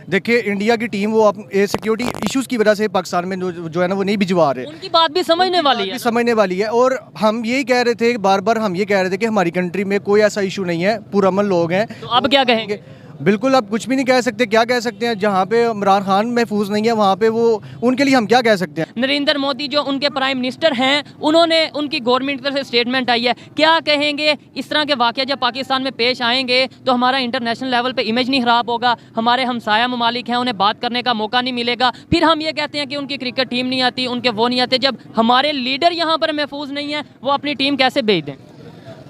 देखिए इंडिया की टीम वो सिक्योरिटी इश्यूज की वजह से पाकिस्तान में जो है ना वो नहीं भिजवा रहे। उनकी बात भी समझने वाली है। समझने वाली है। और हम यही कह रहे थे, बार बार हम ये कह रहे थे कि हमारी कंट्री में कोई ऐसा इशू नहीं है, पुरअमन लोग हैं। तो अब क्या कहेंगे? बिल्कुल अब कुछ भी नहीं कह सकते। क्या कह सकते हैं? जहाँ पे इमरान खान महफूज नहीं है वहाँ पे वो, उनके लिए हम क्या कह सकते हैं? नरेंद्र मोदी जो उनके प्राइम मिनिस्टर हैं, उन्होंने उनकी गवर्नमेंट की तरफ से स्टेटमेंट आई है, क्या कहेंगे? इस तरह के वाक़या जब पाकिस्तान में पेश आएंगे तो हमारा इंटरनेशनल लेवल पे इमेज नहीं ख़राब होगा, हमारे हमसाया ममालिक हैं उन्हें बात करने का मौका नहीं मिलेगा। फिर हम ये कहते हैं कि उनकी क्रिकेट टीम नहीं आती, उनके वो नहीं आते। जब हमारे लीडर यहाँ पर महफूज नहीं है, वो अपनी टीम कैसे भेज दें?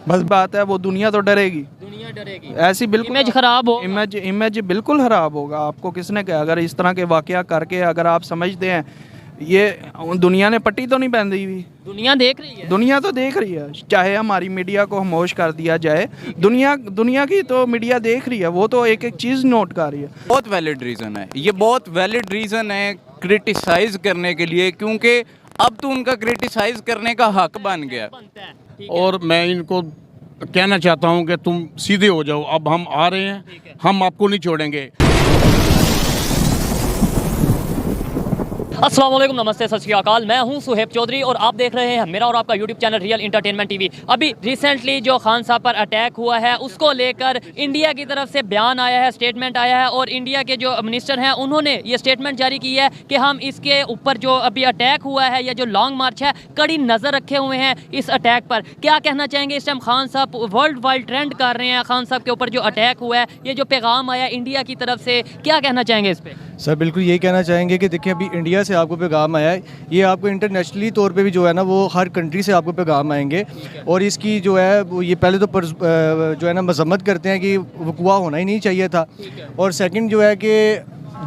बस बात है, वो दुनिया तो डरेगी, दुनिया डरेगी, ऐसी बिल्कुल इमेज खराब हो, इमेज बिल्कुल खराब होगा। आपको किसने कहा? अगर इस तरह के वाकया करके अगर आप समझते हैं, ये दुनिया ने पट्टी तो नहीं बांधी हुई, दुनिया देख रही है। दुनिया तो देख रही है। चाहे हमारी मीडिया को खामोश कर दिया जाए, दुनिया की तो मीडिया देख रही है, वो तो एक एक चीज़ नोट कर रही है। बहुत वैलिड रीज़न है, ये बहुत वैलिड रीज़न है क्रिटिसाइज करने के लिए, क्योंकि अब तो उनका क्रिटिसाइज करने का हक बन गया। और मैं इनको कहना चाहता हूं कि तुम सीधे हो जाओ, अब हम आ रहे हैं, हम आपको नहीं छोड़ेंगे। अस्सलाम वालेकुम, नमस्ते, सत श्री अकाल। मैं हूं सुहेब चौधरी और आप देख रहे हैं मेरा और आपका YouTube channel real entertainment TV. अभी रिसेंटली जो खान साहब पर अटैक हुआ है उसको लेकर इंडिया की तरफ से बयान आया है, स्टेटमेंट आया है, और इंडिया के जो मिनिस्टर हैं उन्होंने ये स्टेटमेंट जारी की है कि हम इसके ऊपर जो अभी अटैक हुआ है या जो लॉन्ग मार्च है, कड़ी नज़र रखे हुए हैं इस अटैक पर। क्या कहना चाहेंगे? इस टाइम खान साहब वर्ल्ड वाइड ट्रेंड कर रहे हैं, खान साहब के ऊपर जो अटैक हुआ है, ये जो पैगाम आया इंडिया की तरफ से, क्या कहना चाहेंगे इस पर? सर बिल्कुल यही कहना चाहेंगे कि देखिए अभी इंडिया से आपको पैगाम आया है, ये आपको इंटरनेशनली तौर पे भी जो है ना वो हर कंट्री से आपको पैगाम आएंगे। और इसकी जो है वो ये पहले तो जो है ना मजम्मत करते हैं कि वक़ुआ होना ही नहीं चाहिए था। और सेकंड जो है कि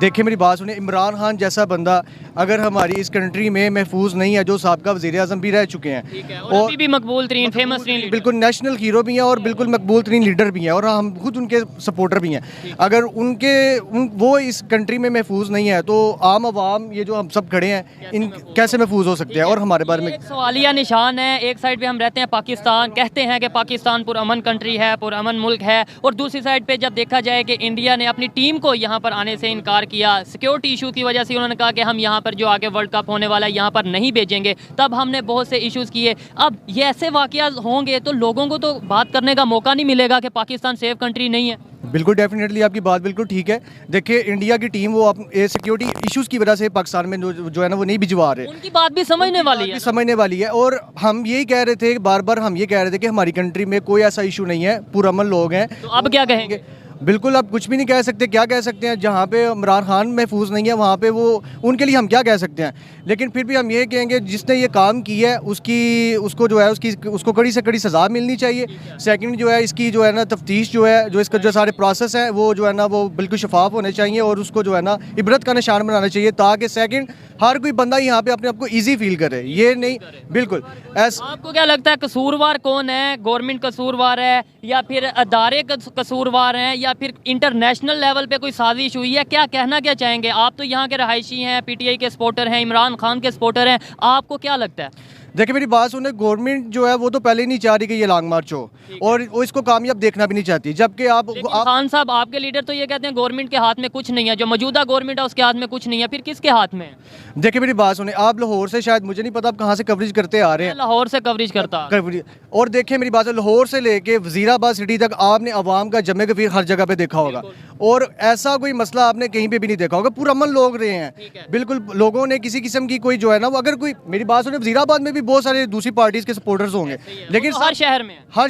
देखिए मेरी बात सुनिए, इमरान खान जैसा बंदा अगर हमारी इस कंट्री में महफूज नहीं है, जो साबका वज़ीर आज़म भी रह चुके हैं और अभी भी मकबूल तरीन फेमस तरीन, बिल्कुल नेशनल हीरो भी हैं और बिल्कुल मकबूल तरीन लीडर भी हैं, और हम खुद उनके सपोर्टर भी हैं। अगर वो इस कंट्री में महफूज नहीं है तो आम आवाम, ये जो हम सब खड़े हैं, इन कैसे महफूज हो सकते हैं? और हमारे बारे में एक सवालिया निशान है। एक साइड पे हम रहते हैं पाकिस्तान, कहते हैं कि पाकिस्तान पुरअमन कंट्री है, पुरअमन मुल्क है, और दूसरी साइड पे जब देखा जाए कि इंडिया ने अपनी टीम को यहाँ पर आने से इनकार किया, सिक्योरिटी इशू की वजह से उन्होंने कहा कि हम यहाँ पर जो आगे वर्ल्ड कप होने वाला है यहाँ पर नहीं भेजेंगे, तब हमने बहुत से इश्यूज़ किए। अब ये ऐसे वाक़यात होंगे तो लोगों को तो बात करने का मौका नहीं मिलेगा कि पाकिस्तान सेफ कंट्री नहीं है। बिल्कुल डेफिनेटली आपकी बात बिल्कुल ठीक है। देखिए इंडिया की टीम वो सिक्योरिटी इश्यूज की वजह से पाकिस्तान में जो है ना वो नहीं भिजवा रहे। उनकी बात भी समझने वाली है। और हम यही कह रहे थे, बार बार हम ये कह रहे थे कि हमारी कंट्री में कोई ऐसा इशू नहीं है, पुरअमन लोग हैं। तो अब क्या कहेंगे? बिल्कुल अब कुछ भी नहीं कह सकते। क्या कह सकते हैं? जहाँ पे इमरान खान महफूज नहीं है वहाँ पे वो, उनके लिए हम क्या कह सकते हैं? लेकिन फिर भी हम ये कहेंगे जिसने ये काम किया है उसको जो है उसको कड़ी से कड़ी सज़ा मिलनी चाहिए। सेकंड जो है इसकी जो है ना तफ्तीश जो है, जो इसका जो सारे प्रोसेस है वो जो है ना वो बिल्कुल शफाफ होने चाहिए, और उसको जो है ना इबरत का निशान बनाना चाहिए, ताकि सेकंड हर कोई बंदा यहाँ पे अपने आप को ईजी फील करे। ये नहीं बिल्कुल आपको क्या लगता है कसूरवार कौन है? गवर्नमेंट कसूरवार है या फिर अदारे कसूरवार हैं या फिर इंटरनेशनल लेवल पे कोई साजिश हुई है? क्या कहना क्या चाहेंगे? आप तो यहाँ के रहायशी हैं, पीटीआई के सपोर्टर हैं, इमरान खान के सपोर्टर हैं, आपको क्या लगता है? देखिए मेरी बात सुने, गवर्नमेंट जो है वो तो पहले ही नहीं चाह रही कि ये लॉन्ग मार्च हो, और वो इसको कामयाब देखना भी नहीं चाहती। जबकि आप खान साहब, आपके लीडर तो ये कहते हैं गवर्नमेंट के हाथ में कुछ नहीं है, जो मौजूदा गवर्नमेंट है उसके हाथ में कुछ नहीं है, फिर किसके हाथ में है? देखिए मेरी बात सुने, आप लाहौर से, शायद मुझे नहीं पता आप कहाँ से कवरेज करते आ रहे हैं। लाहौर से कवरेज करता। और देखिए मेरी बात, लाहौर से लेके वजीराबाद सिटी तक आपने अवाम का जमे का फिर हर जगह पे देखा होगा, और ऐसा कोई मसला आपने कहीं पे भी नहीं देखा होगा। पुरअमन लोग रहे हैं बिल्कुल, लोगों ने किसी किस्म की कोई जो है ना, अगर कोई, मेरी बात सुने, वजीराबाद में भी बहुत सारे दूसरी पार्टीज के सपोर्टर्स होंगे, लेकिन हर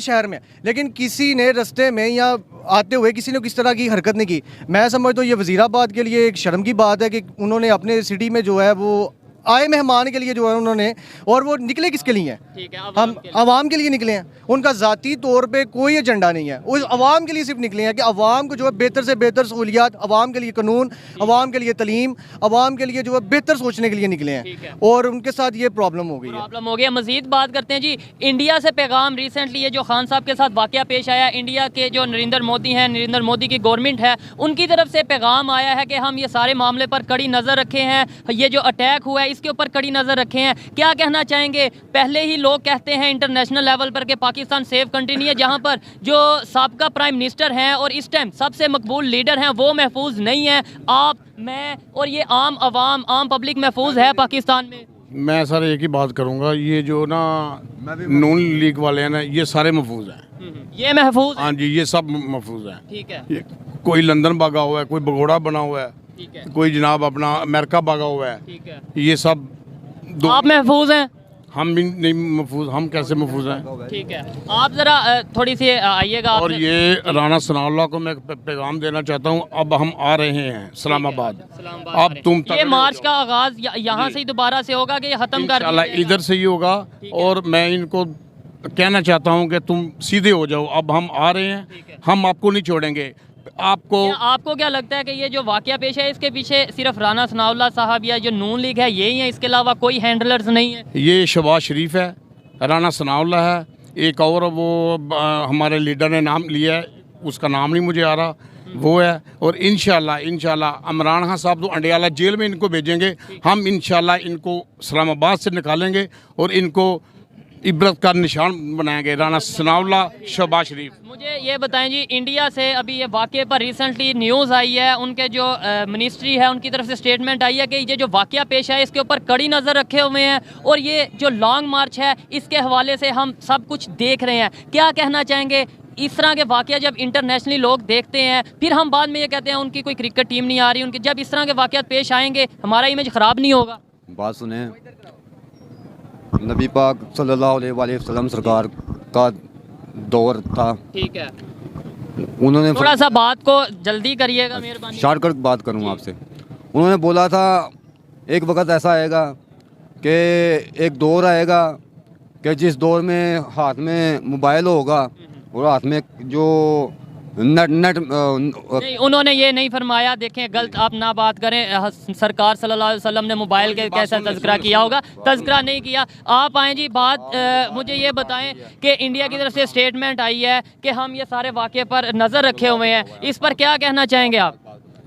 शहर में लेकिन किसी ने रस्ते में या आते हुए किसी ने किस तरह की हरकत नहीं की। मैं समझता हूँ ये वजीराबाद के लिए एक शर्म की बात है कि उन्होंने अपने सिटी में जो है वो आए मेहमान के लिए जो है उन्होंने, और वो निकले किसके लिए हैं? हम आवाम के लिए निकले हैं। उनका ज़ाती तौर पे कोई एजेंडा नहीं है, उस आवाम के लिए सिर्फ निकले हैं कि आवाम को जो है बेहतर से बेहतर सहूलियात, आवाम के लिए कानून, आवाम के लिए तलीम, आवाम के लिए जो है बेहतर सोचने के लिए निकले हैं, और उनके साथ ये प्रॉब्लम हो गई है। मज़ीद बात करते हैं जी, इंडिया से पैगाम रिसेंटली ये जो खान साहब के साथ वाक़या पेश आया, इंडिया के जो नरेंद्र मोदी हैं, नरेंद्र मोदी की गवर्नमेंट है, उनकी तरफ से पैगाम आया है कि हम ये सारे मामले पर कड़ी नज़र रखे हैं। ये जो अटैक हुआ है इसके ऊपर कड़ी नज़र रखे हैं। क्या कहना चाहेंगे? पहले ही लोग कहते हैं इंटरनेशनल लेवल पर कि पाकिस्तान सेफ कंट्री नहीं है, जहाँ पर जो साबका प्राइम मिनिस्टर हैं और इस टाइम सबसे मकबूल लीडर हैं वो महफूज नहीं है। आप, मैं और ये आम आवाम, आम पब्लिक महफूज है पाकिस्तान में? मैं सर एक ही बात करूंगा, ये जो ना नून लीग वाले हैं ना, ये सारे महफूज हैं। ये महफूज है? हाँ जी, ये सब महफूज हैं। ठीक है। ये कोई लंदन भागा हुआ है, कोई भगोड़ा बना हुआ है, ठीक है। कोई जनाब अपना अमेरिका भागा हुआ है। ठीक है। ये सब आप महफूज हैं? हम भी नहीं महफूज, हम कैसे महफूज हैं? ठीक है। आप ज़रा थोड़ी सी आइएगा। और ये राना सनाउल्लाह को मैं पैगाम देना चाहता हूँ, अब हम आ रहे हैं इस्लामाबाद। अब तुम ये मार्च का आगाज यहाँ से ही दोबारा से होगा कि ये खत्म कर दिया जाएगा? इधर से ही होगा। और मैं इनको कहना चाहता हूँ कि तुम सीधे हो जाओ, अब हम आ रहे हैं, हम आपको नहीं छोड़ेंगे। आपको क्या लगता है कि ये जो वाकया पेश है इसके पीछे सिर्फ राना सनाउल्लाह साहब या जो नून लीग है यही है, इसके अलावा कोई हैंडलर्स नहीं है? ये शहबाज शरीफ है, राना सनाउल्लाह है, एक और वो हमारे लीडर ने नाम लिया है, उसका नाम नहीं मुझे आ रहा, वो है। और इंशाल्लाह इमरान खान साहब तो अंडियाला जेल में इनको भेजेंगे, हम इंशाल्लाह इनको इस्लामाबाद से निकालेंगे और इनको इबरत का निशान बनाएंगे। राना सनाउल्लाह, शहबाज शरीफ। मुझे ये बताएं जी, इंडिया से अभी ये वाक़े पर रिसेंटली न्यूज़ आई है, उनके जो मिनिस्ट्री है उनकी तरफ से स्टेटमेंट आई है कि ये जो वाक़या पेश है इसके ऊपर कड़ी नज़र रखे हुए हैं और ये जो लॉन्ग मार्च है इसके हवाले से हम सब कुछ देख रहे हैं। क्या कहना चाहेंगे? इस तरह के वाक़या जब इंटरनेशनली लोग देखते हैं, फिर हम बाद में ये कहते हैं उनकी कोई क्रिकेट टीम नहीं आ रही, उनके जब इस तरह के वाक़यात पेश आएंगे हमारा इमेज ख़राब नहीं होगा? बात सुने, नबी पाक सल्लल्लाहु अलैहि वसल्लम सरकार का दौर था। ठीक है। उन्होंने थोड़ा सा बात को जल्दी करिएगा मेहरबानी। शॉर्टकट बात करूँ आपसे। उन्होंने बोला था एक वक्त ऐसा आएगा कि एक दौर आएगा कि जिस दौर में हाथ में मोबाइल होगा और हाथ में जो नेट नहीं, उन्होंने ये नहीं फरमाया। देखें, गलत आप ना बात करें। सरकार सल्लल्लाहु अलैहि वसल्लम ने मोबाइल के कैसा तज़किरा किया होगा? तज़किरा नहीं किया। आप आएँ जी, बात मुझे ये बताएं कि इंडिया की तरफ से स्टेटमेंट आई है कि हम ये सारे वाक़े पर नज़र रखे हुए हैं, इस पर क्या कहना चाहेंगे आप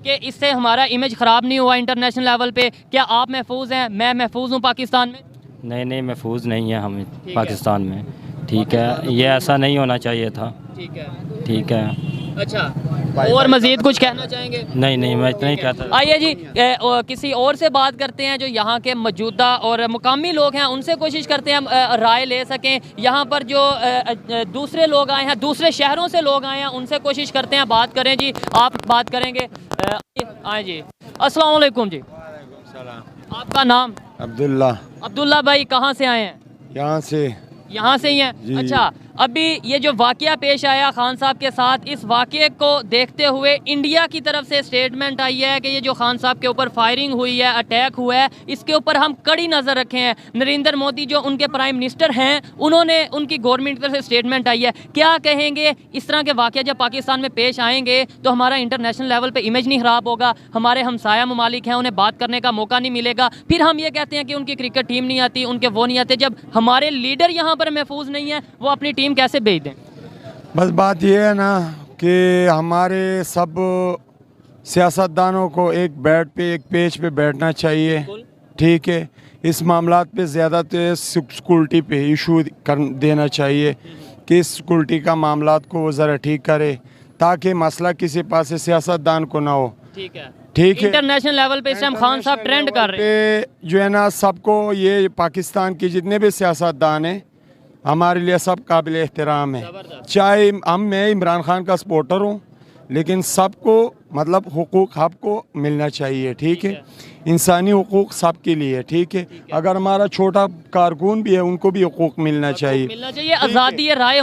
कि इससे हमारा इमेज ख़राब नहीं हुआ इंटरनेशनल लेवल पे? क्या आप महफूज हैं? मैं महफूज हूँ पाकिस्तान में? नहीं, महफूज नहीं है हम पाकिस्तान में। ठीक है, ये ऐसा नहीं होना चाहिए था। ठीक है। अच्छा, और मज़ीद कुछ कहना चाहेंगे? नहीं, मैं इतना ही कहता। आइए जी, किसी और से बात करते हैं जो यहाँ के मौजूदा और मुकामी लोग हैं, उनसे कोशिश करते हैं हम राय ले सकें। यहाँ पर जो दूसरे लोग आए हैं, दूसरे शहरों से लोग आए हैं, उनसे कोशिश करते हैं बात करें जी। आप बात करेंगे? आए जी। अस्सलाम वालेकुम जी। आपका नाम? अब्दुल्ला भाई, कहाँ से आए हैं? यहाँ से ही हैं। अच्छा, अभी ये जो वाक़या पेश आया खान साहब के साथ, इस वाक़े को देखते हुए इंडिया की तरफ से स्टेटमेंट आई है कि ये जो खान साहब के ऊपर फायरिंग हुई है, अटैक हुआ है, इसके ऊपर हम कड़ी नज़र रखे हैं। नरेंद्र मोदी जो उनके प्राइम मिनिस्टर हैं, उन्होंने, उनकी गवर्नमेंट की तरफ से स्टेटमेंट आई है। क्या कहेंगे? इस तरह के वाक़े जब पाकिस्तान में पेश आएंगे तो हमारा इंटरनेशनल लेवल पर इमेज नहीं ख़राब होगा? हमारे हमसाया ममालिक हैं, उन्हें बात करने का मौका नहीं मिलेगा। फिर हम ये कहते हैं कि उनकी क्रिकेट टीम नहीं आती, उनके वो नहीं आते। जब हमारे लीडर यहाँ पर महफूज नहीं है, वो अपनी टीम कैसे भेज दें? बस बात ये है ना कि हमारे सब सियासतदानों को एक पेज पे बैठना चाहिए। ठीक है, इस मामलात पे ज़्यादा तो सिक्योरिटी पे इशू देना चाहिए कि सिक्योरिटी का मामलात को वो ज़रा ठीक करे ताकि मसला किसी पास से सियासतदान को ना हो। ठीक है। इंटरनेशनल लेवल पे इस्लाम खान साहब ट्रेंड कर रहे हैं जो है ना, सबको ये पाकिस्तान के जितने भी सियासतदान हैं हमारे लिए सब काबिल एहतराम है। चाहे मैं इमरान खान का सपोर्टर हूँ, लेकिन सबको मतलब हुकूक सबको मिलना चाहिए। ठीक है, इंसानी हुकूक सबके लिए। ठीक है, अगर हमारा छोटा कारकुन भी है उनको भी हुकूक मिलना चाहिए। आज़ादी राय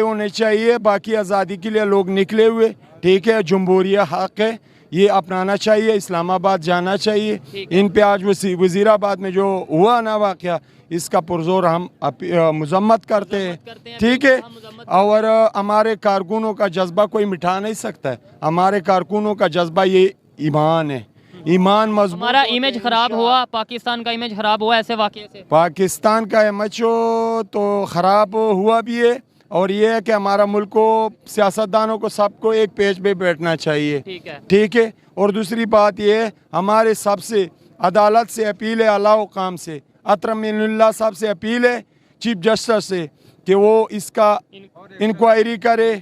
होनी चाहिए। बाकी आज़ादी के लिए लोग निकले हुए। ठीक है, जमहूरिया हक है, ये अपनाना चाहिए, इस्लामाबाद जाना चाहिए। इन पे आज वज़ीराबाद में जो हुआ ना वाक़या, इसका पुरजोर हम मजम्मत करते हैं। ठीक है, और हमारे कारकुनों का जज्बा कोई मिटा नहीं सकता है। हमारे कारकुनों का जज्बा ये ईमान है, ईमान मजबूत। हमारा इमेज ख़राब हुआ, पाकिस्तान का इमेज ख़राब हुआ ऐसे वाक़े से? पाकिस्तान का इमेज तो ख़राब हुआ भी है, और ये है कि हमारा मुल्क को, सियासतदानों को, सबको एक पेज पे बैठना चाहिए। ठीक है। ठीक है, और दूसरी बात ये है, हमारे सबसे अदालत से अपील है, अल्लाह काम से, अतरमिनुल्लाह साहब से अपील है, चीफ जस्टिस से, कि वो इसका इंक्वायरी करे,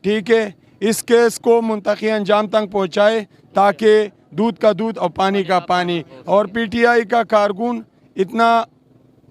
ठीक है, इस केस को मुंतकी अंजाम तक पहुँचाए ताकि दूध का दूध और पानी का पानी। और पीटीआई का कारकुन इतना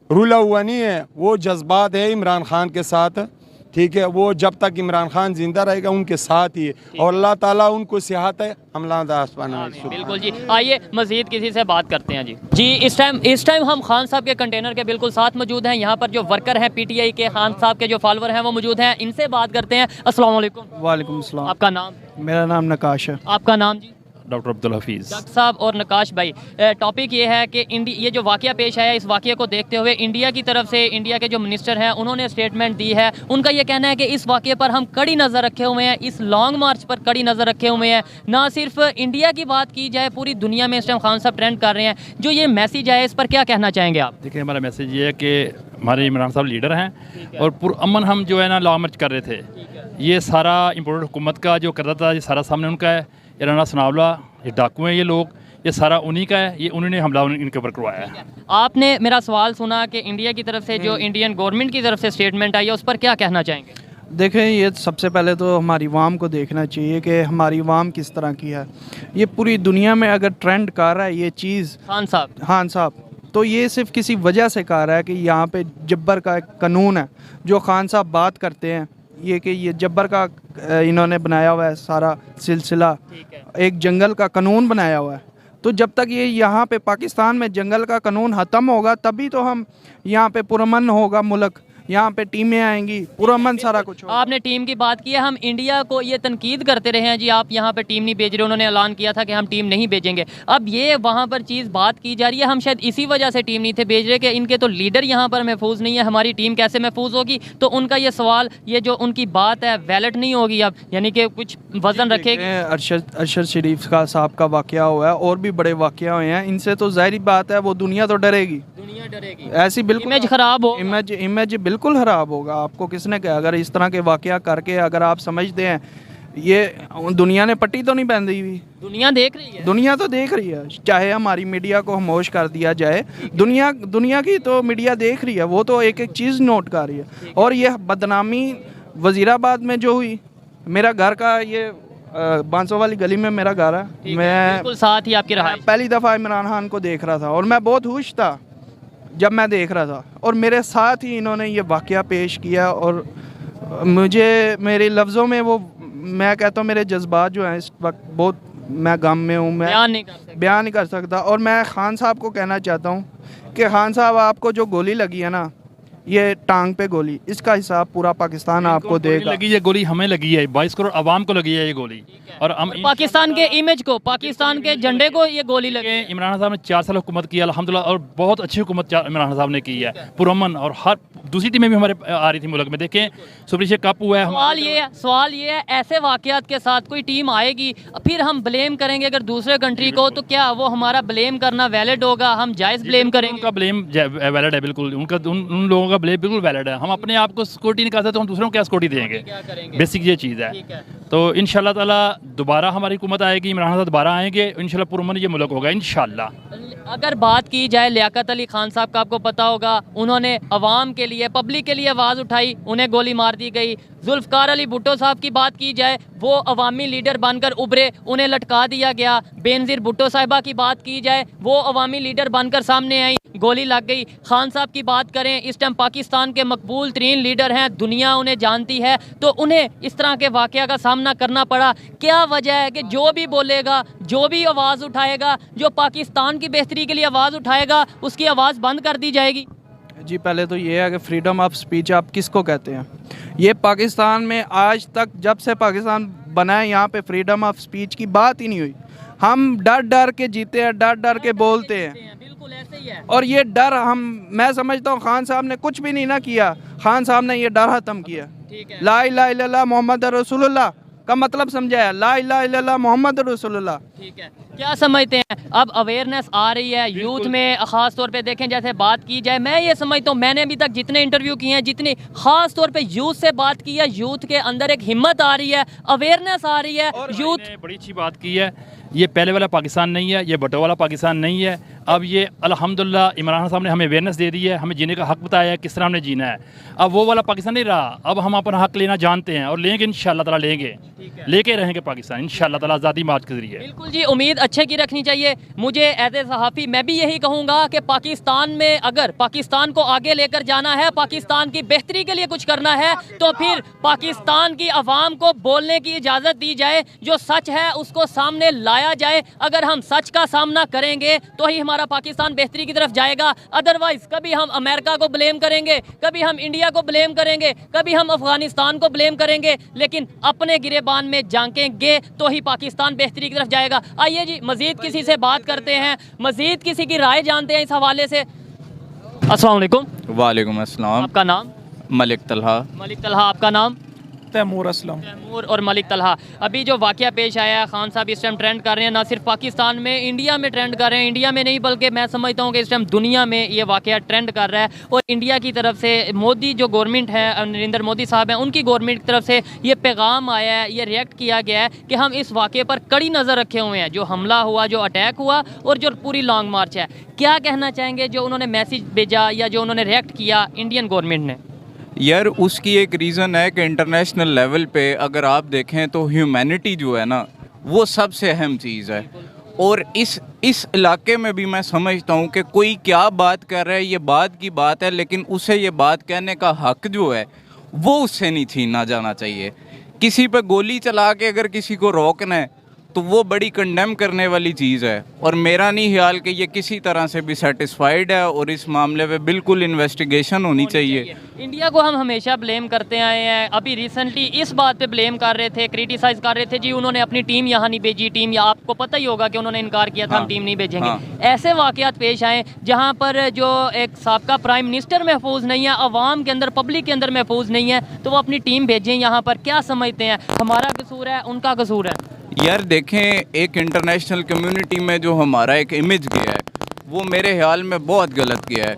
रुला हुआ नहीं है, वो जज्बात है इमरान खान के साथ, ठीक है, वो जब तक इमरान खान जिंदा रहेगा उनके साथ ही है, और अल्लाह ताला उनको सिहात है हमला बिल्कुल जी। आइए मजीद किसी से बात करते हैं जी। इस टाइम हम खान साहब के कंटेनर के बिल्कुल साथ मौजूद हैं। यहाँ पर जो वर्कर हैं पीटीआई के, खान साहब के जो फॉलोअर हैं वो मौजूद हैं, इनसे बात करते हैं। अस्सलाम वालेकुम। वालेकुम अस्सलाम। आपका नाम? मेरा नाम नकाश है। आपका नाम जी? डॉक्टर अब्दुल हफीज़। डॉक्टर साहब और नकाश भाई, टॉपिक ये है कि ये जो वाक़या पेश आया, इस वाक़े को देखते हुए इंडिया की तरफ से इंडिया के जो मिनिस्टर हैं उन्होंने स्टेटमेंट दी है। उनका ये कहना है कि इस वाक़े पर हम कड़ी नज़र रखे हुए हैं, इस लॉन्ग मार्च पर कड़ी नज़र रखे हुए हैं। ना सिर्फ इंडिया की बात की जाए, पूरी दुनिया में इस टाइम खान साहब ट्रेंड कर रहे हैं। जो ये मैसेज है इस पर क्या कहना चाहेंगे आप? देखिए, हमारा मैसेज ये है कि हमारे इमरान साहब लीडर हैं और पुरअमन हम जो है ना लॉन्ग मार्च कर रहे थे। ये सारा इम्पोर्टेड हुकूमत का जो कर रहा था, ये सारा सामने उनका है। राना सनाउल्लाह, ये डाकू हैं ये लोग, ये सारा उन्हीं का है, ये उन्होंने हमला इनके ऊपर करवाया है। आपने मेरा सवाल सुना कि इंडिया की तरफ से जो इंडियन गवर्नमेंट की तरफ से स्टेटमेंट आई है, उस पर क्या कहना चाहेंगे? देखें, ये सबसे पहले तो हमारी वाम को देखना चाहिए कि हमारी वाम किस तरह की है। ये पूरी दुनिया में अगर ट्रेंड कर रहा है ये चीज़ खान साहब, तो ये सिर्फ किसी वजह से कह रहा है कि यहाँ पे जब्बर का एक कानून है जो खान साहब बात करते हैं, ये कि ये जब्बर का इन्होंने बनाया हुआ है सारा सिलसिला, एक जंगल का कानून बनाया हुआ है। तो जब तक ये यहाँ पे पाकिस्तान में जंगल का कानून ख़त्म होगा तभी तो हम यहाँ पे पुरअमन होगा मुल्क, यहाँ पे टीमें आएंगी, पुरअमन सारा कुछ होगा। आपने टीम की बात की है, हम इंडिया को ये तनकीद करते रहे हैं जी, आप यहाँ पे टीम नहीं भेज रहे। उन्होंने ऐलान किया था कि हम टीम नहीं भेजेंगे। अब ये वहाँ पर चीज़ बात की जा रही है, हम शायद इसी वजह से टीम नहीं थे भेज रहे कि इनके तो लीडर यहाँ पर महफूज नहीं है, हमारी टीम कैसे महफूज होगी? तो उनका ये सवाल, ये जो उनकी बात है वैलिड नहीं होगी अब, यानी कि कुछ वजन रखेगी। अरशद शरीफ का साहब का वाक़या हुआ है और भी बड़े वाक़या हुए हैं, इनसे तो ज़ाहिर बात है वो दुनिया तो डरेगी, ऐसी बिल्कुल इमेज खराब हो, इमेज बिल्कुल ख़राब होगा। आपको किसने कहा? अगर इस तरह के वाक़या करके अगर आप समझते हैं ये दुनिया ने पट्टी तो नहीं बांधी हुई, दुनिया देख रही है, दुनिया तो देख रही है। चाहे हमारी मीडिया को खामोश कर दिया जाए, दुनिया की तो मीडिया देख रही है, वो तो एक एक चीज़ नोट कर रही है। और यह बदनामी वज़ीराबाद में जो हुई, मेरा घर का ये बांसों वाली गली में मेरा घर है, मैं बिल्कुल साथ ही आपकी रहा। पहली दफ़ा इमरान खान को देख रहा था और मैं बहुत खुश था जब मैं देख रहा था, और मेरे साथ ही इन्होंने ये वाक़या पेश किया। और मुझे मेरे लफ्ज़ों में वो, मैं कहता हूँ मेरे जज्बात जो हैं इस वक्त बहुत, मैं गम में हूँ, मैं बयान नहीं कर सकता। और मैं खान साहब को कहना चाहता हूँ कि खान साहब, आपको जो गोली लगी है ना, ये टांग पे गोली, इसका हिसाब पूरा पाकिस्तान आपको देगा। लगी ये गोली हमें लगी है, 22 करोड़ आवाम को लगी है ये गोली, और हम पाकिस्तान के इमेज को, पाकिस्तान के झंडे को ये गोली लगे। इमरान साहब ने 4 साल हुकूमत की अल्हम्दुलिल्लाह, और बहुत अच्छी हुकूमत इमरान साहब ने की है, पुरअमन। और हर दूसरी टीमें भी हमारे आ रही थी मुल्क में, देखें सुपरशिप कप हुआ है। सवाल ये है ऐसे वाक़यात के साथ कोई टीम आएगी, फिर हम ब्लेम करेंगे अगर दूसरे कंट्री को, तो क्या वो हमारा ब्लेम करना वैलिड होगा? हम जायज़ ब्लेम करेंगे? उनका ब्लेम वैलिड है, बिल्कुल उनका, उन लोगों का ब्लेम बिल्कुल वैलिड है। हम अपने आप को सिक्योरिटी नहीं कर सकते तो हम दूसरों को क्या सिक्योरिटी देंगे? बेसिक ये चीज़ है। तो इंशाल्लाह ताला दोबारा हमारी हुकूमत आएगी, इमरान खान दोबारा आएंगे, इंशाल्लाह पुरअमन ये मुल्क होगा इंशाल्लाह। अगर बात की जाए लियाकत अली खान साहब का, आपको पता होगा उन्होंने अवाम के लिए, पब्लिक के लिए आवाज़ उठाई, उन्हें गोली मार दी गई। जुल्फ़कार अली भुट्टो साहब की बात की जाए, वो अवामी लीडर बनकर उभरे, उन्हें लटका दिया गया। बेनज़ीर भुट्टो साहिबा की बात की जाए, वो अवामी लीडर बनकर सामने आई, गोली लग गई। खान साहब की बात करें, इस टाइम पाकिस्तान के मकबूल तरीन लीडर हैं, दुनिया उन्हें जानती है, तो उन्हें इस तरह के वाक़या का सामना करना पड़ा। क्या वजह है कि जो भी बोलेगा, जो भी आवाज़ उठाएगा, जो पाकिस्तान की बेहतरी के लिए आवाज़ उठाएगा, उसकी आवाज़ बंद कर दी जाएगी? जी, पहले तो ये है कि फ्रीडम ऑफ स्पीच आप किसको कहते हैं? ये पाकिस्तान में आज तक, जब से पाकिस्तान बना है, यहाँ पे फ्रीडम ऑफ स्पीच की बात ही नहीं हुई। हम डर डर के जीते हैं, डर डर के बोलते हैं, बिल्कुल ऐसे ही है। और ये डर मैं समझता हूँ खान साहब ने कुछ भी नहीं ना किया, खान साहब ने ये डर ख़त्म किया। ला इलाहा इल्लल्लाह मोहम्मद रसूलुल्लाह का मतलब समझाया, ला इलाहा इल्लल्लाह मोहम्मद रसूलुल्लाह। ठीक है। क्या समझते हैं अब अवेयरनेस आ रही है यूथ में, ख़ास तौर पे देखें जैसे बात की जाए, मैं ये समझता हूँ मैंने अभी तक जितने इंटरव्यू किए हैं, जितनी ख़ास तौर पे यूथ से बात की है, यूथ के अंदर एक हिम्मत आ रही है, अवेयरनेस आ रही है। यूथ ने बड़ी अच्छी बात की है, ये पहले वाला पाकिस्तान नहीं है, ये भुट्टो वाला पाकिस्तान नहीं है। अब ये अल्हम्दुलिल्लाह इमरान खान साहब ने हमें अवेयरनेस दे दी है, हमें जीने का हक बताया है, किस तरह हमने जीना है। अब वो वाला पाकिस्तान नहीं रहा, अब हम अपना हक लेना जानते हैं और लेंगे इंशाअल्लाह ताला, लेंगे लेके रहेंगे पाकिस्तान इंशाअल्लाह ताला आज़ादी मार्च के जरिए। बिल्कुल जी, उम्मीद अच्छे की रखनी चाहिए। मुझे एज ए सहाफ़ी मैं भी यही कहूँगा कि पाकिस्तान में अगर पाकिस्तान को आगे लेकर जाना है, पाकिस्तान की बेहतरी के लिए कुछ करना है, तो फिर पाकिस्तान की आवाम को बोलने की इजाज़त दी जाए, जो सच है उसको सामने लाया जाए। अगर हम सच का सामना करेंगे तो ही हमारा पाकिस्तान बेहतरी की तरफ जाएगा। अदरवाइज़ कभी हम अमेरिका को ब्लेम करेंगे, कभी हम इंडिया को ब्लेम करेंगे, कभी हम अफगानिस्तान को ब्लेम करेंगे, लेकिन अपने गिरेबान में झांकेंगे तो ही पाकिस्तान बेहतरी की तरफ जाएगा। आइए जी मज़ीद किसी से बात करते हैं, मज़ीद किसी की राय जानते हैं इस हवाले से। अस्सलाम वालेकुम। वालेकुम अस्सलाम। आपका नाम? मलिक तलहा। मलिक तलहा। आपका नाम? तैमूर असलम। तैमूर और मलिक तलहा। अभी जो वाक़या पेश आया है, खान साहब इस टाइम ट्रेंड कर रहे हैं, ना सिर्फ पाकिस्तान में, इंडिया में ट्रेंड कर रहे हैं। इंडिया में नहीं बल्कि मैं समझता हूँ कि इस टाइम दुनिया में ये वाक़या ट्रेंड कर रहा है। और इंडिया की तरफ से मोदी जो गवर्नमेंट है, नरेंद्र मोदी साहब हैं, उनकी गवर्नमेंट की तरफ से ये पैगाम आया है, ये रिएक्ट किया गया है कि हम इस वाक़े पर कड़ी नज़र रखे हुए हैं। जो हमला हुआ, जो अटैक हुआ और जो पूरी लॉन्ग मार्च है, क्या कहना चाहेंगे जो उन्होंने मैसेज भेजा या जो उन्होंने रिएक्ट किया इंडियन गवर्नमेंट ने? यार उसकी एक रीज़न है कि इंटरनेशनल लेवल पे अगर आप देखें तो ह्यूमैनिटी जो है ना, वो सबसे अहम चीज़ है। और इस इलाके में भी मैं समझता हूँ कि कोई क्या बात कर रहा है, ये बात की बात है, लेकिन उसे ये बात कहने का हक जो है वो उससे नहीं छीना जाना चाहिए। किसी पे गोली चला के अगर किसी को रोकना है तो वो बड़ी कंडेम करने वाली चीज़ है। और मेरा नहीं ख्याल कि ये किसी तरह से भी सेटिस्फाइड है, और इस मामले पे बिल्कुल इन्वेस्टिगेशन होनी चाहिए। इंडिया को हम हमेशा ब्लेम करते आए हैं, अभी रिसेंटली इस बात पे ब्लेम कर रहे थे, क्रिटिसाइज कर रहे थे जी उन्होंने अपनी टीम यहाँ नहीं भेजी, टीम, या आपको पता ही होगा कि उन्होंने इनकार किया था, हम टीम नहीं भेजेंगे। ऐसे वाक़यात पेश आए जहाँ पर जो एक साबका प्राइम मिनिस्टर महफूज नहीं है, अवाम के अंदर, पब्लिक के अंदर महफूज नहीं है, तो वो अपनी टीम भेजें यहाँ पर। क्या समझते हैं, हमारा कसूर है, उनका कसूर है? यार देखें, एक इंटरनेशनल कम्युनिटी में जो हमारा एक इमेज गया है, वो मेरे ख्याल में बहुत गलत गया है।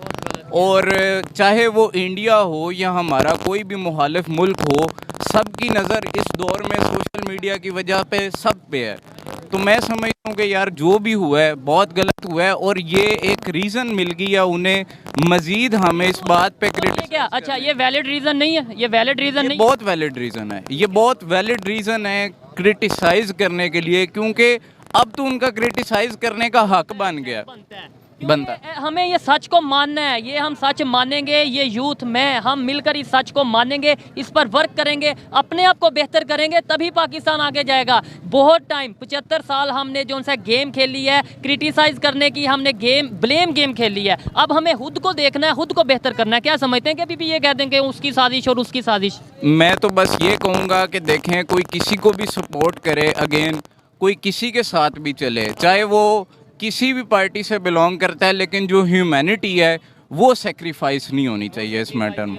और चाहे वो इंडिया हो या हमारा कोई भी मुखालिफ मुल्क हो, सबकी नज़र इस दौर में सोशल मीडिया की वजह पे सब पे है। तो मैं समझता हूँ कि यार जो भी हुआ है बहुत गलत हुआ है, और ये एक रीज़न मिल गया उन्हें मज़ीद हमें इस बात पे क्या? अच्छा, ये वैलिड रीज़न नहीं है? ये वैलिड रीज़न नहीं? बहुत वैलिड रीज़न है, ये बहुत वैलिड रीज़न है क्रिटिसाइज़ करने के लिए, क्योंकि अब तो उनका क्रिटिसाइज़ करने का हक बन गया, बनता है। हमें ये सच को मानना है, ये हम सच मानेंगे, ये यूथ में हम मिलकर इस सच को मानेंगे, इस पर वर्क करेंगे, अपने आप को बेहतर करेंगे, तभी पाकिस्तान आगे जाएगा। बहुत टाइम 75 साल हमने जो सा गेम खेली है, क्रिटिसाइज करने की हमने ब्लेम गेम खेली है। अब हमें खुद को देखना है, खुद को बेहतर करना है। क्या समझते हैं कि अभी भी ये कह दें कि उसकी साजिश और उसकी साजिश? मैं तो बस ये कहूँगा कि देखें, कोई किसी को भी सपोर्ट करे, अगेन कोई किसी के साथ भी चले, चाहे वो किसी भी पार्टी से बिलोंग करता है, लेकिन जो ह्यूमैनिटी है वो सेक्रीफाइस नहीं होनी चाहिए इस मैटर में।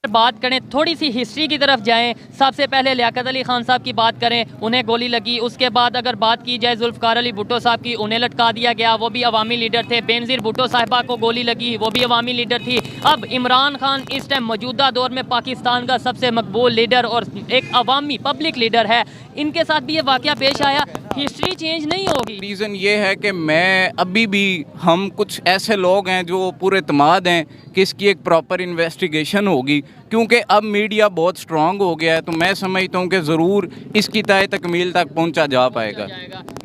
बात करें, थोड़ी सी हिस्ट्री की तरफ जाएं, सबसे पहले लियाकत अली खान साहब की बात करें, उन्हें गोली लगी। उसके बाद अगर बात की जाए जुल्फ़िकार अली भुट्टो साहब की, उन्हें लटका दिया गया, वो भी अवामी लीडर थे। बेनज़ीर भुट्टो साहिबा को गोली लगी, वो भी अवामी लीडर थी। अब इमरान खान इस टाइम मौजूदा दौर में पाकिस्तान का सबसे मकबूल लीडर और एक अवामी पब्लिक लीडर है, इनके साथ भी ये वाक़या पेश आया। हिस्ट्री चेंज नहीं होगी। रीज़न ये है कि मैं अभी भी, हम कुछ ऐसे लोग हैं जो पूरे इत्मीद हैं कि इसकी एक प्रॉपर इन्वेस्टिगेशन होगी, क्योंकि अब मीडिया बहुत स्ट्रॉन्ग हो गया है। तो मैं समझता हूँ कि ज़रूर इसकी तय तकमील तक पहुँचा जा पाएगा।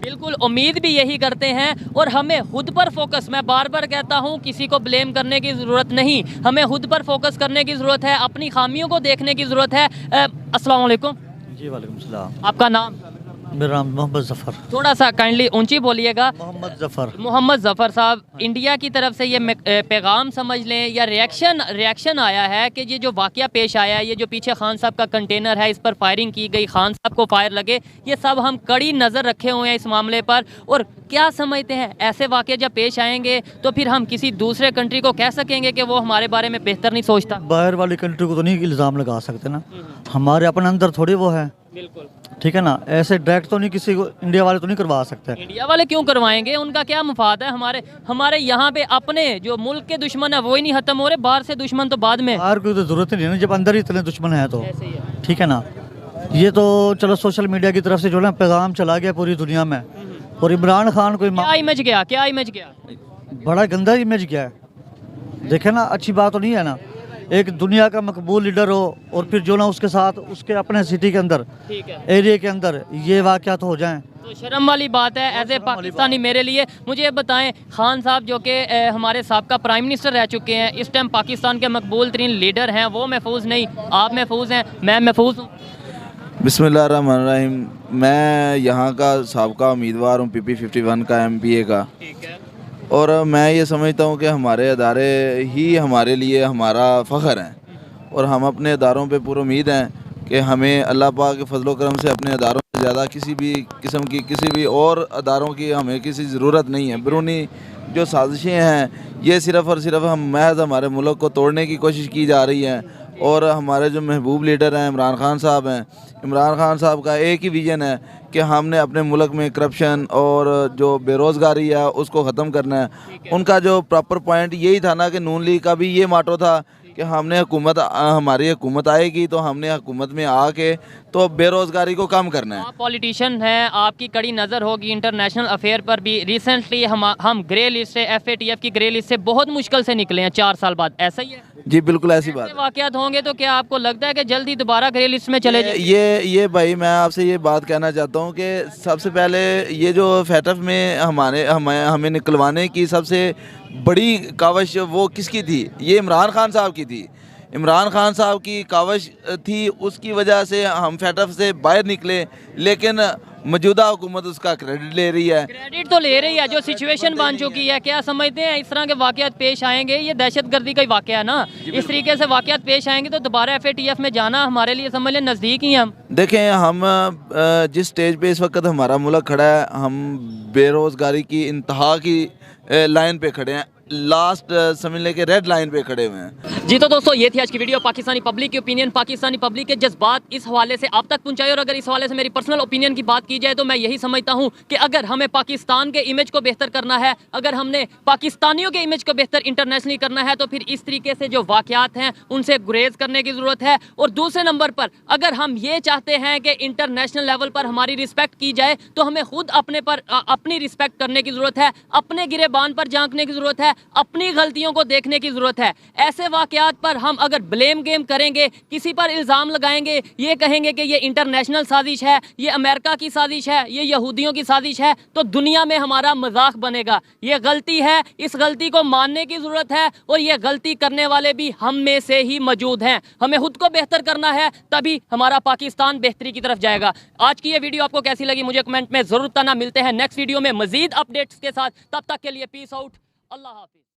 बिल्कुल, उम्मीद भी यही करते हैं। और हमें खुद पर फोकस, मैं बार बार कहता हूँ, किसी को ब्लेम करने की ज़रूरत नहीं, हमें खुद पर फोकस करने की ज़रूरत है, अपनी खामियों को देखने की ज़रूरत है। अस्सलाम वालेकुम। जी वालेकुम सलाम। आपका नाम? मेरा नाम मोहम्मद ज़फ़र। थोड़ा सा काइंडली ऊंची बोलिएगा। मोहम्मद ज़फ़र। मोहम्मद ज़फ़र साहब, इंडिया की तरफ से ये पैगाम समझ लें या रिएक्शन आया है कि ये जो वाक़या पेश आया है, ये जो पीछे खान साहब का कंटेनर है, इस पर फायरिंग की गई, खान साहब को फायर लगे, ये सब हम कड़ी नज़र रखे हुए हैं इस मामले पर। और क्या समझते हैं, ऐसे वाक़े जब पेश आएंगे तो फिर हम किसी दूसरे कंट्री को कह सकेंगे कि वो हमारे बारे में बेहतर नहीं सोचता? बाहर वाली कंट्री को तो नहीं इल्ज़ाम लगा सकते ना, हमारे अपने अंदर थोड़ी वो है। बिल्कुल। ठीक है ना, ऐसे डायरेक्ट तो नहीं किसी को इंडिया वाले तो नहीं करवा सकते। इंडिया वाले क्यों करवाएंगे, उनका क्या मुफाद है? हमारे यहाँ पे अपने जो मुल्क के दुश्मन है वो ही नहीं खत्म हो रहे, बाहर से दुश्मन तो बाद में। बाहर की तो जरूरत ही नहीं है ना, जब अंदर ही इतने दुश्मन है तो। ऐसे ही है। ठीक है ना, ये तो चलो सोशल मीडिया की तरफ से जो ना पैगाम चला गया पूरी दुनिया में, और इमरान खान को क्या इमेज गया, क्या इमेज गया? बड़ा गंदा इमेज गया है। देखे ना, अच्छी बात तो नहीं है ना, एक दुनिया का मकबूल लीडर हो और फिर जो ना उसके साथ उसके अपने सिटी के अंदर, ठीक है, एरिया के अंदर ये वाक़यात हो जाएं तो शर्म वाली बात है एज ए पाकिस्तानी मेरे लिए। मुझे ये बताएं, खान साहब जो कि हमारे साबका प्राइम मिनिस्टर रह चुके हैं, इस टाइम पाकिस्तान के मकबूल तरीन लीडर हैं, वो महफूज नहीं, आप महफूज हैं, मैं महफूज हूँ। बिस्मिल्लाहिर्रहमानिर्रहीम। मैं यहाँ का साबका उम्मीदवार हूँ PP 51 का MPA का, ठीक है, और मैं ये समझता हूँ कि हमारे अदारे ही हमारे लिए हमारा फ़ख्र हैं, और हम अपने अदारों पे पूरी उम्मीद हैं कि हमें अल्लाह पाक के फजलो करम से अपने अदारों से ज़्यादा किसी भी किस्म की किसी भी और अदारों की हमें किसी ज़रूरत नहीं है। बैरूनी जो साजिशें हैं ये सिर्फ़ और सिर्फ हम महज हमारे मुल्क को तोड़ने की कोशिश की जा रही है, और हमारे जो महबूब लीडर हैं इमरान खान साहब हैं, इमरान खान साहब का एक ही विज़न है कि हमने अपने मुल्क में करप्शन और जो बेरोज़गारी है उसको ख़त्म करना है। उनका जो प्रॉपर पॉइंट यही था ना कि नून लीग का भी ये माटो था कि हमने हमारी हुकूमत आएगी तो हमने हुकूमत में आके तो बेरोज़गारी को कम करना है। आप पॉलिटिशियन हैं, आपकी कड़ी नज़र होगी इंटरनेशनल अफेयर पर भी। रिसेंटली हम ग्रे लिस्ट से, FATF की ग्रे लिस्ट से बहुत मुश्किल से निकले हैं 4 साल बाद, ऐसा ही है? जी बिल्कुल ऐसी बात है। वाक़यात होंगे तो क्या आपको लगता है कि जल्दी दोबारा ग्रे लिस्ट में चले जाए? ये भाई मैं आपसे ये बात कहना चाहता हूँ कि सबसे पहले ये जो FATF में हमें निकलवाने की सबसे बड़ी कावश वो किसकी थी? ये इमरान खान साहब की थी। इमरान खान साहब की कावश थी, उसकी वजह से हम FATF से बाहर निकले, लेकिन मौजूदा हुकूमत उसका क्रेडिट ले रही है। क्रेडिट तो ले रही है, जो सिचुएशन बन चुकी है। क्या समझते हैं इस तरह के वाक़यात पेश आएंगे? ये दहशतगर्दी का ही वाक़या है ना, इस तरीके से वाक़यात पेश आएंगे तो दोबारा FATF में जाना हमारे लिए समझ लें नज़दीक ही हम। देखें, हम जिस स्टेज पे इस वक्त हमारा मुल्क खड़ा है, हम बेरोज़गारी की इंतहा की लाइन पे खड़े हैं, लास्ट समझ लें कि रेड लाइन पे खड़े हुए हैं। जी तो दोस्तों, ये थी आज की वीडियो। पाकिस्तानी पब्लिक की ओपिनियन, पाकिस्तानी पब्लिक के जज्बात इस हवाले से आप तक पहुंचाए, और अगर इस हवाले से मेरी पर्सनल ओपिनियन की बात की जाए तो मैं यही समझता हूं कि अगर हमें पाकिस्तान के इमेज को बेहतर करना है, अगर हमने पाकिस्तानियों के इमेज को बेहतर इंटरनेशनली करना है, तो फिर इस तरीके से जो वाक़यात हैं उनसे गुरेज करने की ज़रूरत है। और दूसरे नंबर पर अगर हम ये चाहते हैं कि इंटरनेशनल लेवल पर हमारी रिस्पेक्ट की जाए, तो हमें खुद अपनी रिस्पेक्ट करने की ज़रूरत है, अपने गिरेबान पर झांकने की ज़रूरत है, अपनी गलतियों को देखने की ज़रूरत है। ऐसे वाक़यात पर हम अगर ब्लेम गेम करेंगे, किसी पर इल्ज़ाम लगाएंगे, ये कहेंगे कि ये इंटरनेशनल साजिश है, ये अमेरिका की साजिश है, ये यहूदियों की साजिश है, तो दुनिया में हमारा मजाक बनेगा। ये गलती है, इस गलती को मानने की ज़रूरत है, और ये गलती करने वाले भी हम में से ही मौजूद हैं। हमें खुद को बेहतर करना है, तभी हमारा पाकिस्तान बेहतरी की तरफ जाएगा। आज की ये वीडियो आपको कैसी लगी मुझे कमेंट में ज़रूर बताना। मिलते हैं नेक्स्ट वीडियो में मज़ीद अपडेट्स के साथ, तब तक के लिए पीस आउट, अल्लाह हाफिज़।